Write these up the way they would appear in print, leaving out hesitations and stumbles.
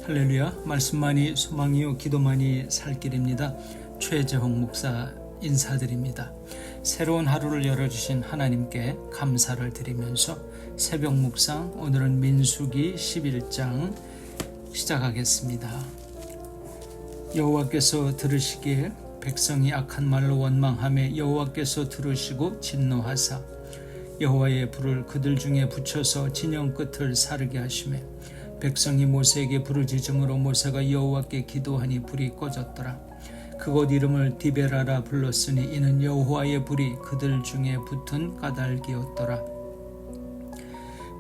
할렐루야. 말씀만이 소망이요 기도만이 살 길입니다. 최재홍 목사 인사드립니다. 새로운 하루를 열어주신 하나님께 감사를 드리면서 새벽 묵상, 오늘은 민수기 11장 시작하겠습니다. 여호와께서 들으시기에 백성이 악한 말로 원망하며 여호와께서 들으시고 진노하사 여호와의 불을 그들 중에 붙여서 진영 끝을 사르게 하시며 백성이 모세에게 부르짖음으로 모세가 여호와께 기도하니 불이 꺼졌더라. 그곳 이름을 디베라라 불렀으니 이는 여호와의 불이 그들 중에 붙은 까닭이었더라.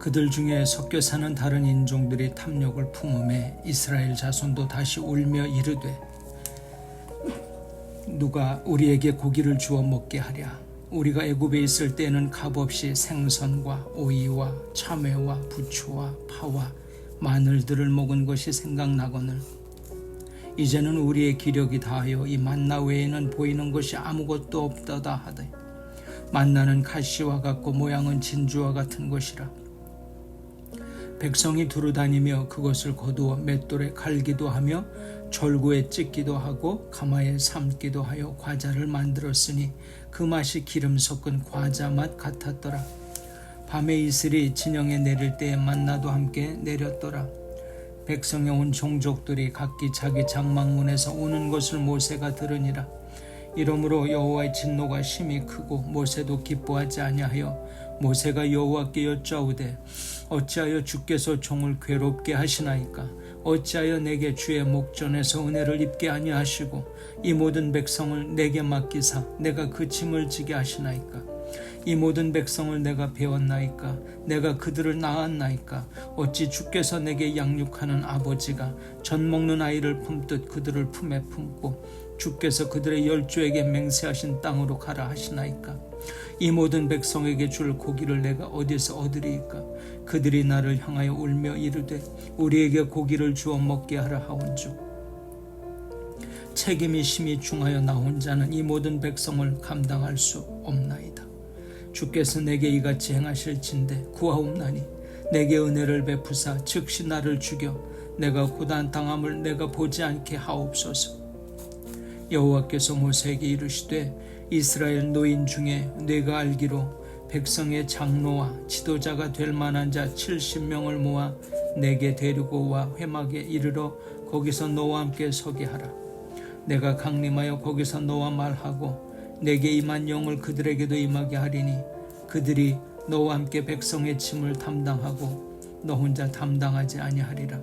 그들 중에 섞여 사는 다른 인종들이 탐욕을 품음에 이스라엘 자손도 다시 울며 이르되 누가 우리에게 고기를 주어 먹게 하랴. 우리가 애굽에 있을 때에는 값없이 생선과 오이와 참외와 부초와 파와 마늘들을 먹은 것이 생각나거늘 이제는 우리의 기력이 다하여 이 만나 외에는 보이는 것이 아무것도 없다다 하되 만나는 가시와 같고 모양은 진주와 같은 것이라. 백성이 두루다니며 그것을 거두어 맷돌에 갈기도 하며 절구에 찢기도 하고 가마에 삶기도 하여 과자를 만들었으니 그 맛이 기름 섞은 과자 맛 같았더라. 밤에 이슬이 진영에 내릴 때에 만나도 함께 내렸더라. 백성의 온 종족들이 각기 자기 장막문에서 우는 것을 모세가 들으니라. 이러므로 여호와의 진노가 심히 크고 모세도 기뻐하지 아니하여 모세가 여호와께 여짜오되 어찌하여 주께서 종을 괴롭게 하시나이까? 어찌하여 내게 주의 목전에서 은혜를 입게 아니하시고 이 모든 백성을 내게 맡기사 내가 그 짐을 지게 하시나이까? 이 모든 백성을 내가 배웠나이까? 내가 그들을 낳았나이까? 어찌 주께서 내게 양육하는 아버지가 젖 먹는 아이를 품듯 그들을 품에 품고 주께서 그들의 열조에게 맹세하신 땅으로 가라 하시나이까? 이 모든 백성에게 줄 고기를 내가 어디서 얻으리이까? 그들이 나를 향하여 울며 이르되 우리에게 고기를 주어 먹게 하라 하온즉 책임이 심히 중하여 나 혼자는 이 모든 백성을 감당할 수 없나이다. 주께서 내게 이같이 행하실진대 구하옵나니 내게 은혜를 베푸사 즉시 나를 죽여 내가 고난당함을 내가 보지 않게 하옵소서. 여호와께서 모세에게 이르시되 이스라엘 노인 중에 네가 알기로 백성의 장로와 지도자가 될 만한 자 70명을 모아 내게 데리고 와 회막에 이르러 거기서 너와 함께 서게 하라. 내가 강림하여 거기서 너와 말하고 내게 임한 영을 그들에게도 임하게 하리니 그들이 너와 함께 백성의 짐을 담당하고 너 혼자 담당하지 아니하리라.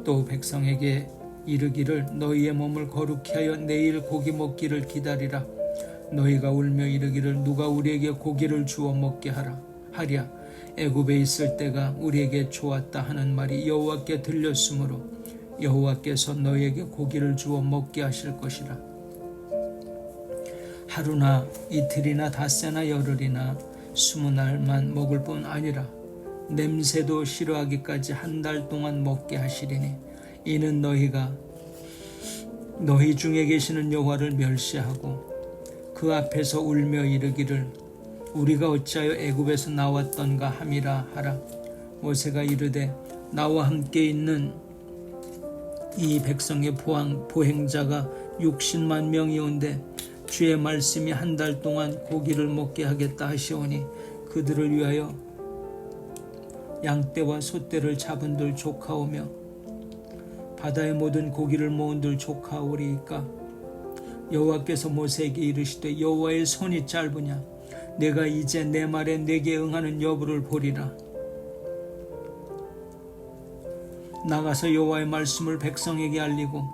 또 백성에게 이르기를 너희의 몸을 거룩히 하여 내일 고기 먹기를 기다리라. 너희가 울며 이르기를 누가 우리에게 고기를 주어 먹게 하랴. 애굽에 있을 때가 우리에게 좋았다 하는 말이 여호와께 들렸으므로 여호와께서 너희에게 고기를 주어 먹게 하실 것이라. 하루나 이틀이나 닷새나 열흘이나 20날만 먹을 뿐 아니라 냄새도 싫어하기까지 한 달 동안 먹게 하시리니 이는 너희가 너희 중에 계시는 여호와를 멸시하고 그 앞에서 울며 이르기를 우리가 어찌하여 애굽에서 나왔던가 함이라 하라. 모세가 이르되 나와 함께 있는 이 백성의 보행자가 60만 명이온데 주의 말씀이 한 달 동안 고기를 먹게 하겠다 하시오니 그들을 위하여 양떼와 소떼를 잡은들 조카오며 바다의 모든 고기를 모은들 조카오리이까? 여호와께서 모세에게 이르시되 여호와의 손이 짧으냐? 내가 이제 내 말에 내게 응하는 여부를 보리라. 나가서 여호와의 말씀을 백성에게 알리고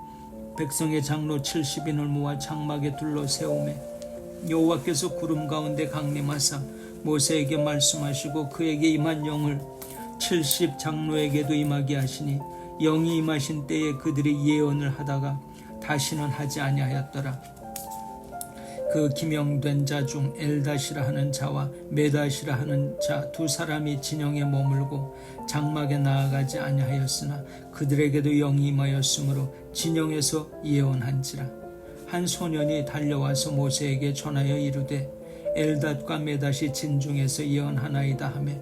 백성의 장로 70인을 모아 장막에 둘러 세우매 여호와께서 구름 가운데 강림하사 모세에게 말씀하시고 그에게 임한 영을 70 장로에게도 임하게 하시니 영이 임하신 때에 그들이 예언을 하다가 다시는 하지 아니하였더라. 그 기명된 자 중 엘닷이라 하는 자와 메닷이라 하는 자 두 사람이 진영에 머물고 장막에 나아가지 아니하였으나 그들에게도 영이 임하였으므로 진영에서 예언한지라. 한 소년이 달려와서 모세에게 전하여 이르되 엘닷과 메닷이 진중에서 예언하나이다 하매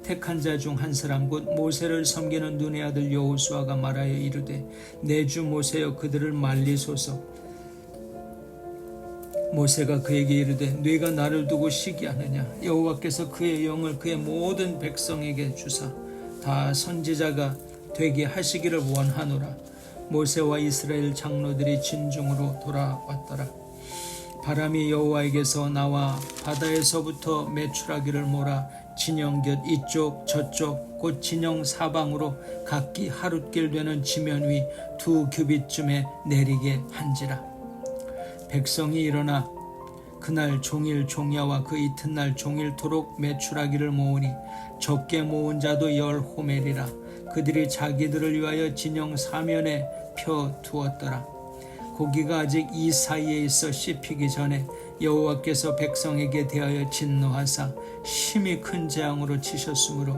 택한 자 중 한 사람 곧 모세를 섬기는 눈의 아들 여호수아가 말하여 이르되 내 주 모세여 그들을 말리소서. 모세가 그에게 이르되 네가 나를 두고 시기하느냐. 여호와께서 그의 영을 그의 모든 백성에게 주사 다 선지자가 되게 하시기를 원하노라. 모세와 이스라엘 장로들이 진중으로 돌아왔더라. 바람이 여호와에게서 나와 바다에서부터 메추라기를 몰아 진영 곁 이쪽 저쪽 곧 진영 사방으로 각기 하룻길 되는 지면 위 2규빗쯤에 내리게 한지라. 백성이 일어나 그날 종일 종야와 그 이튿날 종일토록 메추라기를 모으니 적게 모은 자도 10호멜이라. 그들이 자기들을 위하여 진영 사면에 펴 두었더라. 고기가 아직 이 사이에 있어 씹히기 전에 여호와께서 백성에게 대하여 진노하사 심히 큰 재앙으로 치셨으므로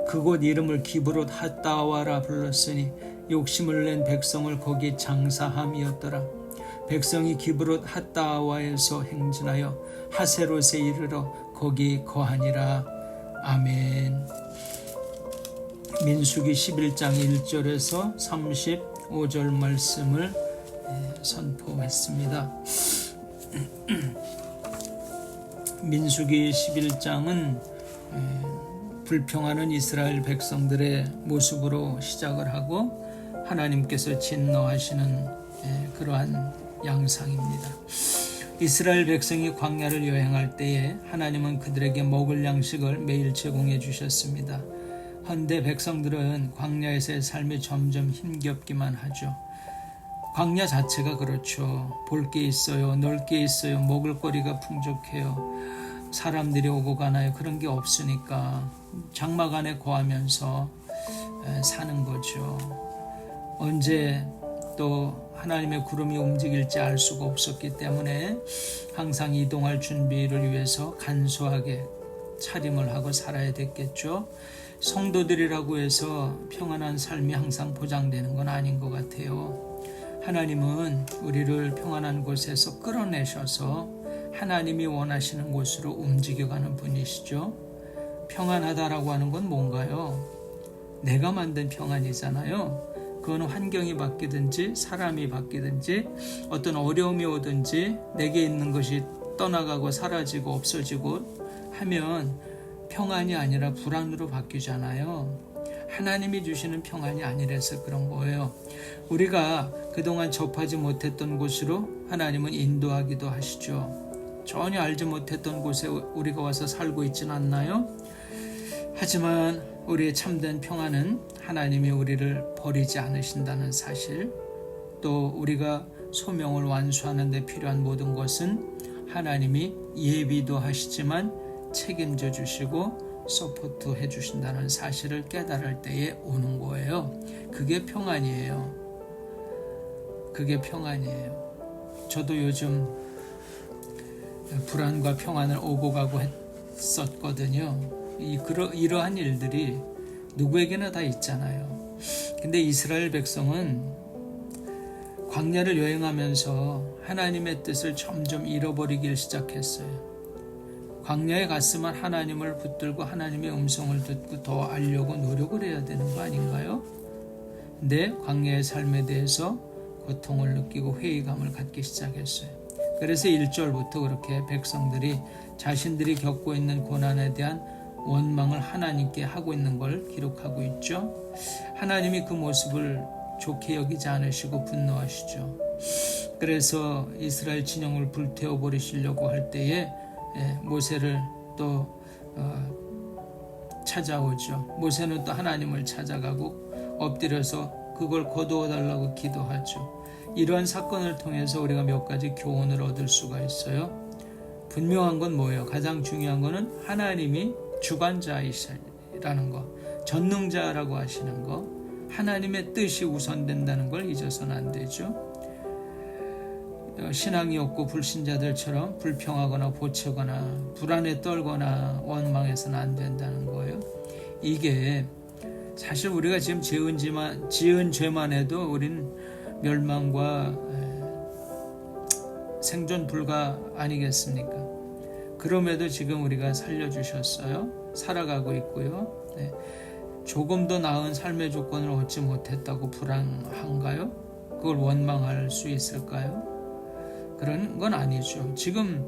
그곳 이름을 기브롯 핫다와라 불렀으니 욕심을 낸 백성을 거기 장사함이었더라. 백성이 기브롯 핫다와에서 행진하여 하세롯에 이르러 거기 거하니라. 아멘. 민수기 11장 1절에서 35절 말씀을 선포했습니다. 민수기 11장은 불평하는 이스라엘 백성들의 모습으로 시작을 하고 하나님께서 진노하시는 그러한 양상입니다. 이스라엘 백성이 광야를 여행할 때에 하나님은 그들에게 먹을 양식을 매일 제공해 주셨습니다. 헌데 백성들은 광야에서의 삶이 점점 힘겹기만 하죠. 광야 자체가 그렇죠. 볼 게 있어요. 놀 게 있어요. 먹을 거리가 풍족해요. 사람들이 오고 가나요? 그런 게 없으니까 장막 안에 거하면서 사는 거죠. 언제 또 하나님의 구름이 움직일지 알 수가 없었기 때문에 항상 이동할 준비를 위해서 간소하게 차림을 하고 살아야 됐겠죠. 성도들이라고 해서 평안한 삶이 항상 보장되는 건 아닌 것 같아요. 하나님은 우리를 평안한 곳에서 끌어내셔서 하나님이 원하시는 곳으로 움직여가는 분이시죠. 평안하다라고 하는 건 뭔가요? 내가 만든 평안이잖아요. 그건 환경이 바뀌든지 사람이 바뀌든지 어떤 어려움이 오든지 내게 있는 것이 떠나가고 사라지고 없어지고 하면 평안이 아니라 불안으로 바뀌잖아요. 하나님이 주시는 평안이 아니라서 그런 거예요. 우리가 그동안 접하지 못했던 곳으로 하나님은 인도하기도 하시죠. 전혀 알지 못했던 곳에 우리가 와서 살고 있지는 않나요? 하지만 우리의 참된 평안은 하나님이 우리를 버리지 않으신다는 사실, 또 우리가 소명을 완수하는 데 필요한 모든 것은 하나님이 예비도 하시지만 책임져 주시고 서포트 해주신다는 사실을 깨달을 때에 오는 거예요. 그게 평안이에요. 그게 평안이에요. 저도 요즘 불안과 평안을 오고 가고 했었거든요. 이러한 일들이 누구에게나 다 있잖아요. 근데 이스라엘 백성은 광야를 여행하면서 하나님의 뜻을 점점 잃어버리기 시작했어요. 광야에 갔으면 하나님을 붙들고 하나님의 음성을 듣고 더 알려고 노력을 해야 되는 거 아닌가요? 근데 광야의 삶에 대해서 고통을 느끼고 회의감을 갖기 시작했어요. 그래서 1절부터 그렇게 백성들이 자신들이 겪고 있는 고난에 대한 원망을 하나님께 하고 있는 걸 기록하고 있죠. 하나님이 그 모습을 좋게 여기지 않으시고 분노하시죠. 그래서 이스라엘 진영을 불태워 버리시려고 할 때에 모세를 또 찾아오죠. 모세는 또 하나님을 찾아가고 엎드려서 그걸 거두어 달라고 기도하죠. 이러한 사건을 통해서 우리가 몇 가지 교훈을 얻을 수가 있어요. 분명한 건 뭐예요? 가장 중요한 거는 하나님이 주관자이시라는 거, 전능자라고 하시는 거, 하나님의 뜻이 우선된다는 걸 잊어서는 안 되죠. 신앙이 없고 불신자들처럼 불평하거나 보채거나 불안에 떨거나 원망해서는 안 된다는 거예요. 이게 사실 우리가 지금 지은 죄만 해도 우린 멸망과 생존 불가 아니겠습니까? 그럼에도 지금 우리가 살려주셨어요. 살아가고 있고요. 조금 더 나은 삶의 조건을 얻지 못했다고 불안한가요? 그걸 원망할 수 있을까요? 그런 건 아니죠. 지금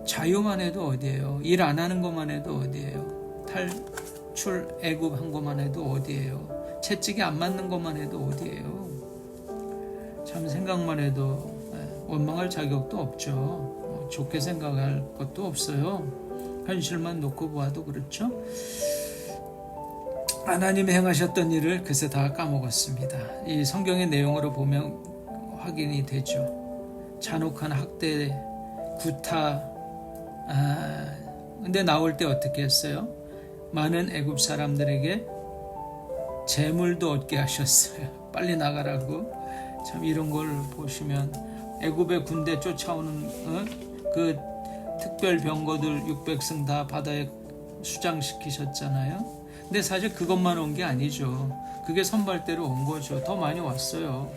자유만 해도 어디예요? 일 안 하는 것만 해도 어디예요? 탈출 애굽한 것만 해도 어디예요? 채찍이 안 맞는 것만 해도 어디예요? 참 생각만 해도 원망할 자격도 없죠. 좋게 생각할 것도 없어요. 현실만 놓고 보아도 그렇죠. 하나님이 행하셨던 일을 그새 다 까먹었습니다. 이 성경의 내용으로 보면 확인이 되죠. 잔혹한 학대, 구타. 근데 나올 때 어떻게 했어요? 많은 애굽 사람들에게 재물도 얻게 하셨어요. 빨리 나가라고. 참 이런 걸 보시면 애굽의 군대 쫓아오는 그 특별 병거들 600승 다 바다에 수장시키셨잖아요. 근데 사실 그것만 온 게 아니죠. 그게 선발대로 온 거죠. 더 많이 왔어요.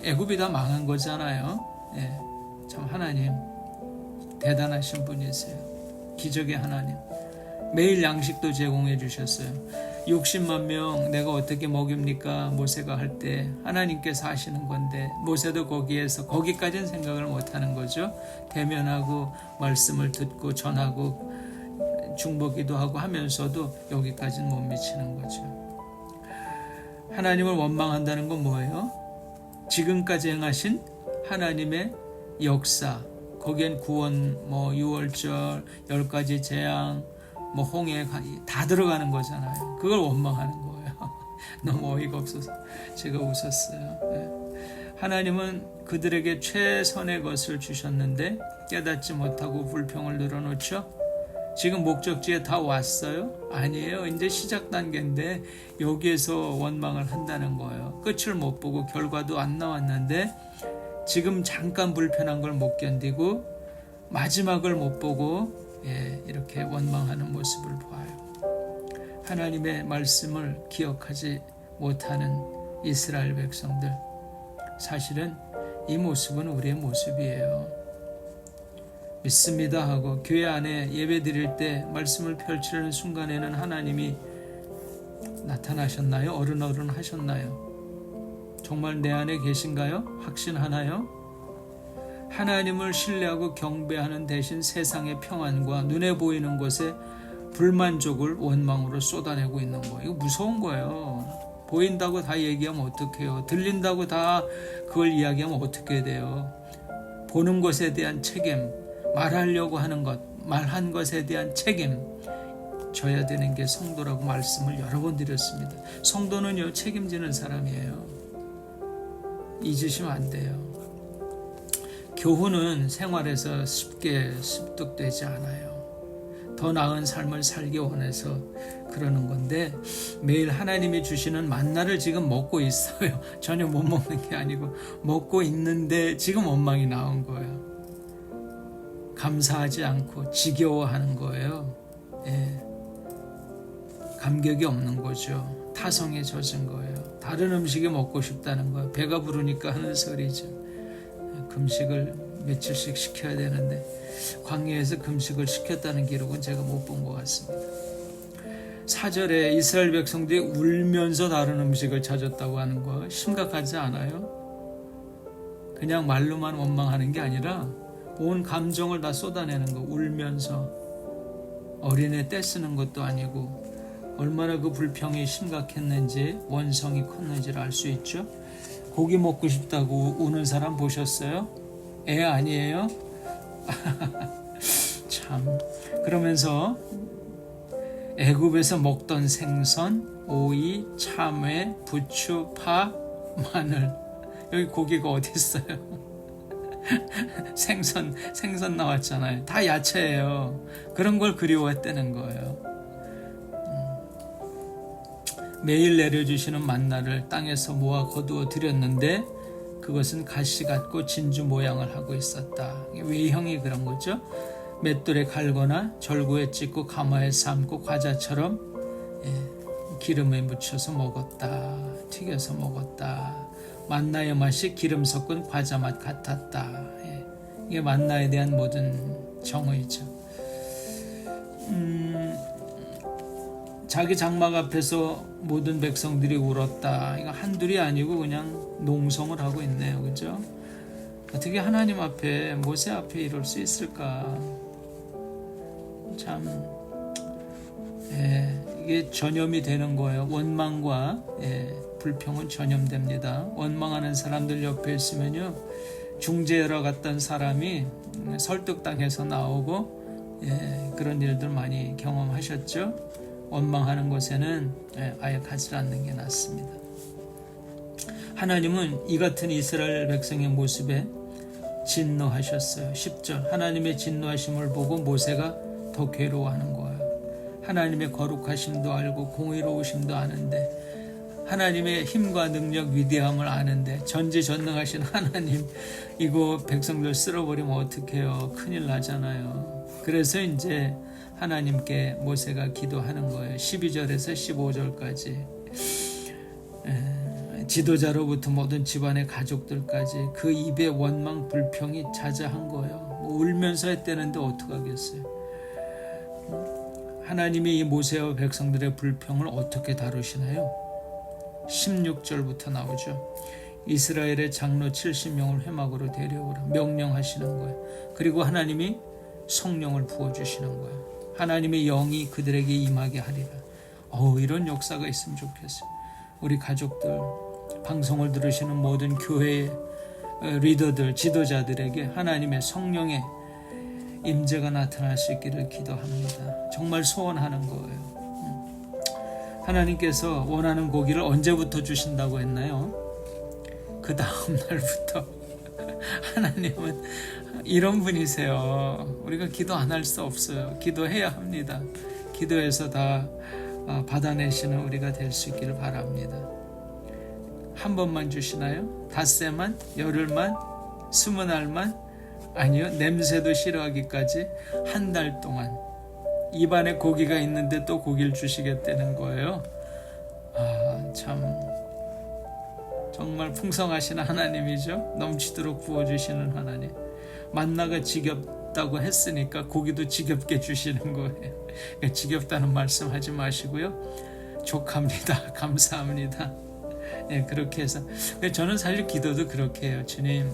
애굽이 다 망한 거잖아요. 예, 참 하나님 대단하신 분이세요. 기적의 하나님. 매일 양식도 제공해 주셨어요. 60만 명 내가 어떻게 먹입니까? 모세가 할 때 하나님께서 하시는 건데 모세도 거기까지는 생각을 못하는 거죠. 대면하고 말씀을 듣고 전하고 중보기도 하고 하면서도 여기까지는 못 미치는 거죠. 하나님을 원망한다는 건 뭐예요? 지금까지 행하신 하나님의 역사, 거기엔 구원, 유월절, 10가지 재앙, 홍해 다 들어가는 거잖아요. 그걸 원망하는 거예요. 너무 어이가 없어서 제가 웃었어요. 네. 하나님은 그들에게 최선의 것을 주셨는데 깨닫지 못하고 불평을 늘어놓죠. 지금 목적지에 다 왔어요? 아니에요. 이제 시작 단계인데 여기에서 원망을 한다는 거예요. 끝을 못 보고 결과도 안 나왔는데 지금 잠깐 불편한 걸 못 견디고 마지막을 못 보고 이렇게 원망하는 모습을 보아요. 하나님의 말씀을 기억하지 못하는 이스라엘 백성들, 사실은 이 모습은 우리의 모습이에요. 믿습니다 하고 교회 안에 예배 드릴 때 말씀을 펼치려는 순간에는 하나님이 나타나셨나요? 어른어른 하셨나요? 정말 내 안에 계신가요? 확신하나요? 하나님을 신뢰하고 경배하는 대신 세상의 평안과 눈에 보이는 것에 불만족을 원망으로 쏟아내고 있는 거예요. 이거 무서운 거예요. 보인다고 다 얘기하면 어떡해요? 들린다고 다 그걸 이야기하면 어떻게 돼요? 보는 것에 대한 책임, 말하려고 하는 것, 말한 것에 대한 책임 져야 되는 게 성도라고 말씀을 여러 번 드렸습니다. 성도는요, 책임지는 사람이에요. 잊으시면 안 돼요. 교훈은 생활에서 쉽게 습득되지 않아요. 더 나은 삶을 살기 원해서 그러는 건데 매일 하나님이 주시는 만나를 지금 먹고 있어요. 전혀 못 먹는 게 아니고 먹고 있는데 지금 원망이 나온 거예요. 감사하지 않고 지겨워하는 거예요. 감격이 없는 거죠. 타성에 젖은 거예요. 다른 음식이 먹고 싶다는 거예요. 배가 부르니까 하는 소리죠. 금식을 며칠씩 시켜야 되는데 광야에서 금식을 시켰다는 기록은 제가 못 본 것 같습니다. 4절에 이스라엘 백성들이 울면서 다른 음식을 찾았다고 하는 거 심각하지 않아요? 그냥 말로만 원망하는 게 아니라 온 감정을 다 쏟아내는 거. 울면서 어린애 떼쓰는 것도 아니고 얼마나 그 불평이 심각했는지 원성이 컸는지를 알 수 있죠. 고기 먹고 싶다고 우는 사람 보셨어요? 애 아니에요? 참. 그러면서 애굽에서 먹던 생선, 오이, 참외, 부추, 파, 마늘. 여기 고기가 어디 있어요? 생선 나왔잖아요. 다 야채예요. 그런 걸 그리워했다는 거예요. 매일 내려주시는 만나를 땅에서 모아 거두어 드렸는데 그것은 가시 같고 진주 모양을 하고 있었다. 외형이 그런 거죠. 맷돌에 갈거나 절구에 찍고 가마에 삶고 과자처럼 기름에 묻혀서 먹었다. 튀겨서 먹었다. 만나의 맛이 기름 섞은 과자 맛 같았다. 이게 만나에 대한 모든 정의죠. 자기 장막 앞에서 모든 백성들이 울었다. 이거 한둘이 아니고 그냥 농성을 하고 있네요. 그죠? 어떻게 하나님 앞에, 모세 앞에 이럴 수 있을까? 참, 이게 전염이 되는 거예요. 원망과 불평은 전염됩니다. 원망하는 사람들 옆에 있으면요, 중재하러 갔던 사람이 설득당해서 나오고, 그런 일들 많이 경험하셨죠? 원망하는 곳에는 아예 가지 않는 게 낫습니다. 하나님은 이 같은 이스라엘 백성의 모습에 진노하셨어요. 10절, 하나님의 진노하심을 보고 모세가 더 괴로워하는 거예요. 하나님의 거룩하심도 알고 공의로우심도 아는데, 하나님의 힘과 능력, 위대함을 아는데, 전지전능하신 하나님 이거 백성들 쓸어버리면 어떡해요? 큰일 나잖아요. 그래서 이제 하나님께 모세가 기도하는 거예요. 12절에서 15절까지 지도자로부터 모든 집안의 가족들까지 그 입에 원망 불평이 자자한 거예요. 울면서 했다는데 어떡하겠어요. 하나님이 이 모세와 백성들의 불평을 어떻게 다루시나요? 16절부터 나오죠. 이스라엘의 장로 70명을 회막으로 데려오라 명령하시는 거예요. 그리고 하나님이 성령을 부어주시는 거예요. 하나님의 영이 그들에게 임하게 하리라. 이런 역사가 있으면 좋겠어요. 우리 가족들, 방송을 들으시는 모든 교회의 리더들, 지도자들에게 하나님의 성령의 임재가 나타날 수 있기를 기도합니다. 정말 소원하는 거예요. 하나님께서 원하는 고기를 언제부터 주신다고 했나요? 그 다음 날부터. 하나님은 이런 분이세요. 우리가 기도 안 할 수 없어요. 기도해야 합니다. 기도해서 다 받아내시는 우리가 될 수 있기를 바랍니다. 한 번만 주시나요? 닷새만? 열흘만? 20알만? 아니요. 냄새도 싫어하기까지 한 달 동안 입안에 고기가 있는데 또 고기를 주시겠다는 거예요. 참 정말 풍성하신 하나님이죠. 넘치도록 부어주시는 하나님. 만나가 지겹다고 했으니까 고기도 지겹게 주시는 거예요. 지겹다는 말씀 하지 마시고요. 족합니다. 감사합니다. 그렇게 해서 저는 사실 기도도 그렇게 해요. 주님,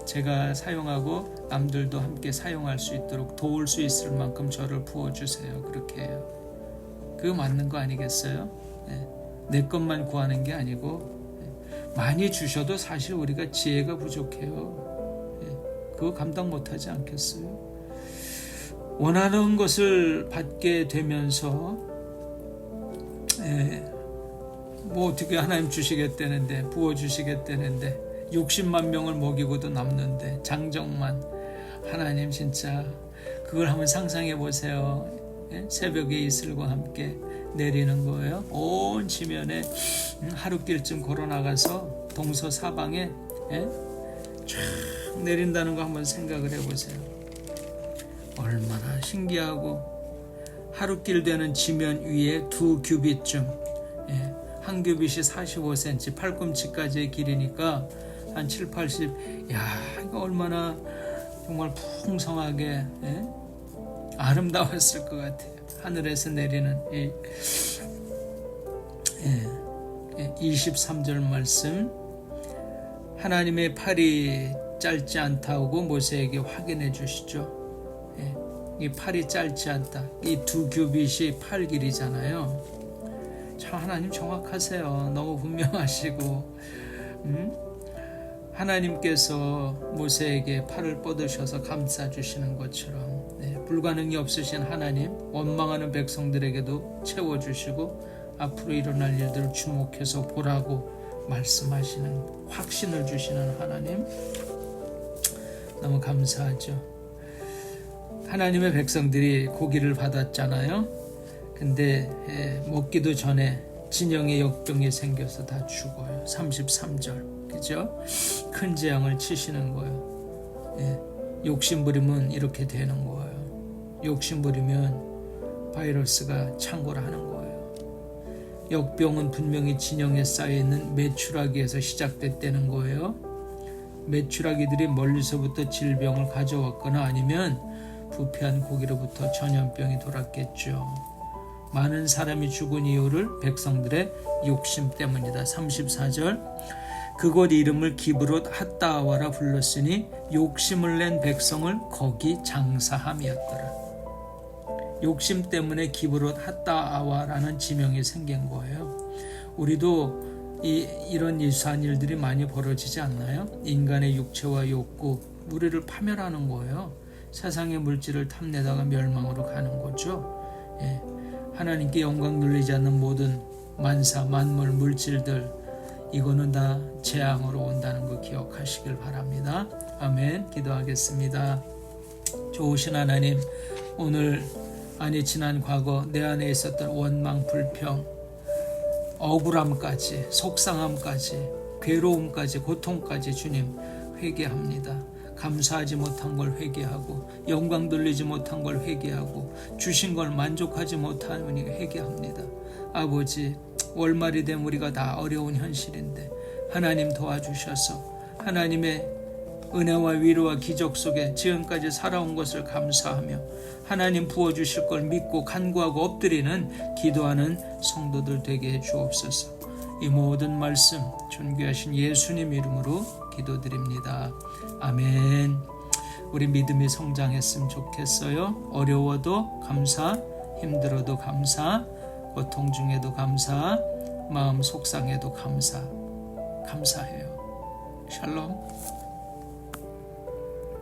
제가 사용하고 남들도 함께 사용할 수 있도록 도울 수 있을 만큼 저를 부어주세요. 그렇게 해요. 그거 맞는 거 아니겠어요? 내 것만 구하는 게 아니고 많이 주셔도 사실 우리가 지혜가 부족해요. 그거 감당 못하지 않겠어요? 원하는 것을 받게 되면서 뭐 어떻게 하나님 주시겠다는데, 부어주시겠다는데 60만 명을 먹이고도 남는데 장정만. 하나님 진짜 그걸 한번 상상해 보세요. 새벽에 이슬과 함께 내리는 거예요. 온 지면에 하루길쯤 걸어나가서 동서사방에 쫙 내린다는 거 한번 생각을 해보세요. 얼마나 신기하고, 하루길 되는 지면 위에 2규빗쯤, 한 규빗이 45cm, 팔꿈치까지의 길이니까 한 7, 80, 이거 얼마나 정말 풍성하게 아름다웠을 것 같아요. 하늘에서 내리는 23절 말씀, 하나님의 팔이 짧지 않다고 모세에게 확인해 주시죠. 이 팔이 짧지 않다. 이 2규빗이 8길이잖아요. 참 하나님 정확하세요. 너무 분명하시고, 하나님께서 모세에게 팔을 뻗으셔서 감싸주시는 것처럼 불가능이 없으신 하나님, 원망하는 백성들에게도 채워주시고 앞으로 일어날 일들을 주목해서 보라고 말씀하시는, 확신을 주시는 하나님, 너무 감사하죠. 하나님의 백성들이 고기를 받았잖아요. 근데 먹기도 전에 진영의 역병이 생겨서 다 죽어요. 33절, 그죠? 큰 재앙을 치시는 거예요. 욕심부리면 이렇게 되는 거예요. 욕심부리면 바이러스가 창궐하는 거예요. 역병은 분명히 진영에 쌓여있는 메추라기에서 시작됐다는 거예요. 메추라기들이 멀리서부터 질병을 가져왔거나 아니면 부패한 고기로부터 전염병이 돌았겠죠. 많은 사람이 죽은 이유를 백성들의 욕심 때문이다. 34절 그곳 이름을 기브롯 핫다와라 불렀으니 욕심을 낸 백성을 거기 장사함이었더라. 욕심 때문에 기브롯 핫다와라는 지명이 생긴 거예요. 우리도 이런 이상한 일들이 많이 벌어지지 않나요? 인간의 육체와 욕구, 우리를 파멸하는 거예요. 세상의 물질을 탐내다가 멸망으로 가는 거죠. 예. 하나님께 영광 돌리지 않는 모든 만사, 만물, 물질들 이거는 다 재앙으로 온다는 거 기억하시길 바랍니다. 아멘. 기도하겠습니다. 좋으신 하나님, 오늘 지난 과거 내 안에 있었던 원망, 불평, 억울함까지, 속상함까지, 괴로움까지, 고통까지 주님 회개합니다. 감사하지 못한 걸 회개하고 영광 돌리지 못한 걸 회개하고 주신 걸 만족하지 못하니 회개합니다. 아버지, 월말이 된 우리가 다 어려운 현실인데 하나님 도와주셔서 하나님의 은혜와 위로와 기적 속에 지금까지 살아온 것을 감사하며 하나님 부어주실 걸 믿고 간구하고 엎드리는 기도하는 성도들 되게 해 주옵소서. 이 모든 말씀 존귀하신 예수님 이름으로 기도드립니다. 아멘. 우리 믿음이 성장했으면 좋겠어요. 어려워도 감사, 힘들어도 감사, 고통 중에도 감사, 마음 속상해도 감사해요. 샬롬.